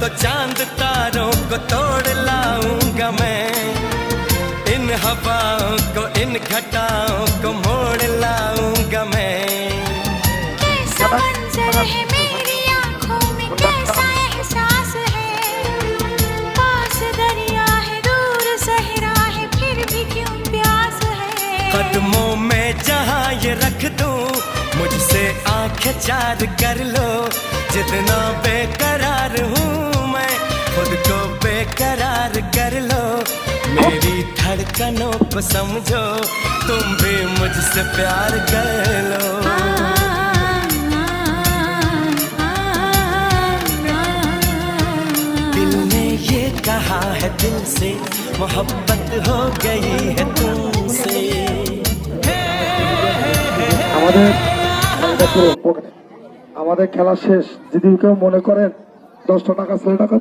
तो चांद तारों को तोड़ लाऊंगा मैं, इन हवाओं को इन घटाओं को मोड़ लाऊंगा मैं। कैसा मंजर है मेरी आंखों में, कैसा एहसास है, पास दरिया है दूर सहरा है फिर भी क्यों प्यास है। कदमों में जहां ये रख दूं, मुझसे आंखें चार कर लो, जितना बेकरार हूँ मैं खुद को बेकरार कर लो। मेरी धड़कनों को समझो, तुम भी मुझसे प्यार कर लो। दिल ने ये कहा है दिल से, मोहब्बत हो गई है तुमसे। আমাদের খেলা শেষ। যদি কেউ মনে করেন 10 টাকা 100 টাকা